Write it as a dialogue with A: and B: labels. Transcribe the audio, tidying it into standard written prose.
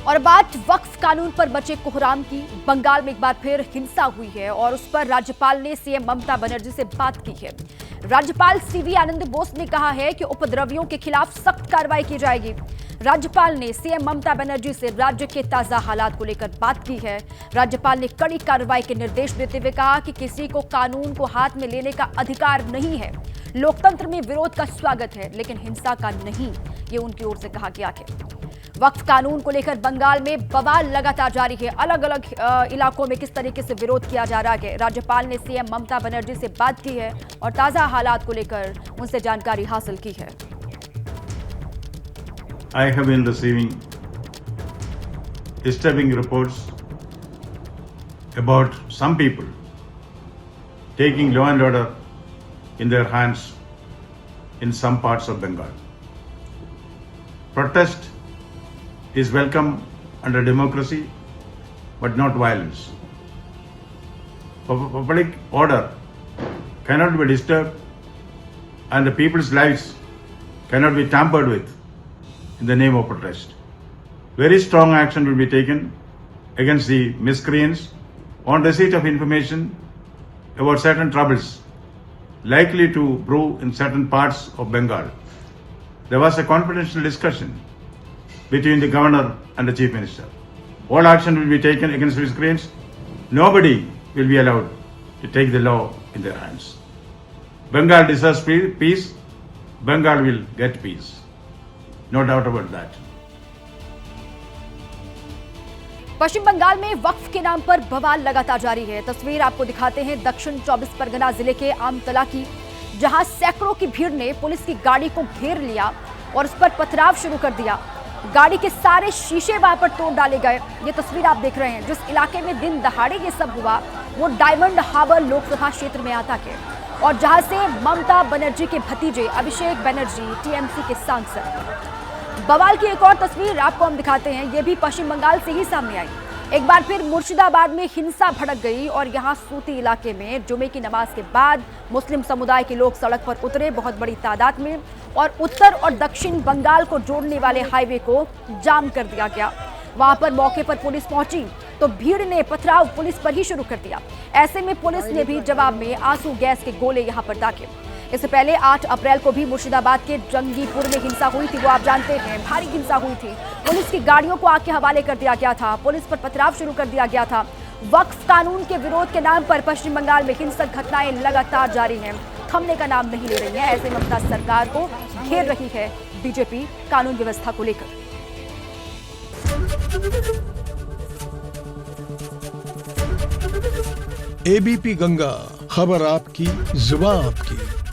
A: और बात वक्फ कानून पर बचे कोहराम की। बंगाल में एक बार फिर हिंसा हुई है और उस पर राज्यपाल ने सीएम ममता बनर्जी से बात की है। राज्यपाल सीवी आनंद बोस ने कहा है कि उपद्रवियों के खिलाफ सख्त कार्रवाई की जाएगी। राज्यपाल ने सीएम ममता बनर्जी से राज्य के ताजा हालात को लेकर बात की है। राज्यपाल ने कड़ी कार्रवाई के निर्देश देते हुए कहा कि किसी को कानून को हाथ में लेने का अधिकार नहीं है। लोकतंत्र में विरोध का स्वागत है, लेकिन हिंसा का नहीं, ये उनकी ओर से कहा गया है। वक्फ कानून को लेकर बंगाल में बवाल लगातार जारी है। अलग अलग इलाकों में किस तरीके से विरोध किया जा रहा है। राज्यपाल ने सीएम ममता बनर्जी से बात की है और ताजा हालात को लेकर उनसे जानकारी हासिल की है।
B: I have been receiving disturbing reports about some people taking law and order in their hands in some parts of Bengal. Protest is welcome under democracy, but not violence. Public order cannot be disturbed, and the people's lives cannot be tampered with in the name of protest. Very strong action will be taken against the miscreants on receipt of information about certain troubles likely to brew in certain parts of Bengal. There was a confidential discussion between the governor and the chief minister. All action will be taken against miscreants. Nobody will be allowed to take the law in their hands. Bengal deserves peace. Bengal will get peace. No doubt about that.
A: पश्चिम बंगाल में वक्फ के नाम पर बवाल लगातार जारी है। तस्वीर आपको दिखाते हैं दक्षिण 24 परगना जिले के आमतला की, जहां सैकड़ों की भीड़ ने पुलिस की गाड़ी को घेर लिया और उस पर पथराव शुरू कर दिया। गाड़ी के सारे शीशे वहां पर तोड़ डाले गए। ये तस्वीर आप देख रहे हैं। जिस इलाके में दिन दहाड़े ये सब हुआ वो डायमंड हार्बर लोकसभा क्षेत्र में आता है और जहां से ममता बनर्जी के भतीजे अभिषेक बनर्जी टीएमसी के सांसद। बवाल की एक और तस्वीर आपको हम दिखाते हैं। ये भी पश्चिम बंगाल से ही सामने आई। एक बार फिर मुर्शिदाबाद में हिंसा भड़क गई और यहां सूती इलाके में जुमे की नमाज के बाद मुस्लिम समुदाय के लोग सड़क पर उतरे बहुत बड़ी तादाद में और उत्तर और दक्षिण बंगाल को जोड़ने वाले हाईवे को जाम कर दिया गया। वहां पर मौके पर पुलिस पहुंची तो भीड़ ने पथराव पुलिस पर ही शुरू कर दिया। ऐसे में पुलिस ने भी जवाब में आंसू गैस के गोले यहां पर दागे। इससे पहले 8 अप्रैल को भी मुर्शिदाबाद के जंगीपुर में हिंसा हुई थी। वो आप जानते हैं, भारी हिंसा हुई थी। पुलिस की गाड़ियों को आग के हवाले कर दिया गया था। पुलिस पर पथराव शुरू कर दिया गया था। वक्फ कानून के विरोध के नाम पर पश्चिम बंगाल में हिंसक घटनाएं लगातार जारी हैं, थमने का नाम नहीं ले रही है। ऐसे में ममता सरकार को घेर रही है बीजेपी कानून व्यवस्था को लेकर।
C: एबीपी गंगा, खबर आपकी, जुबान आपकी।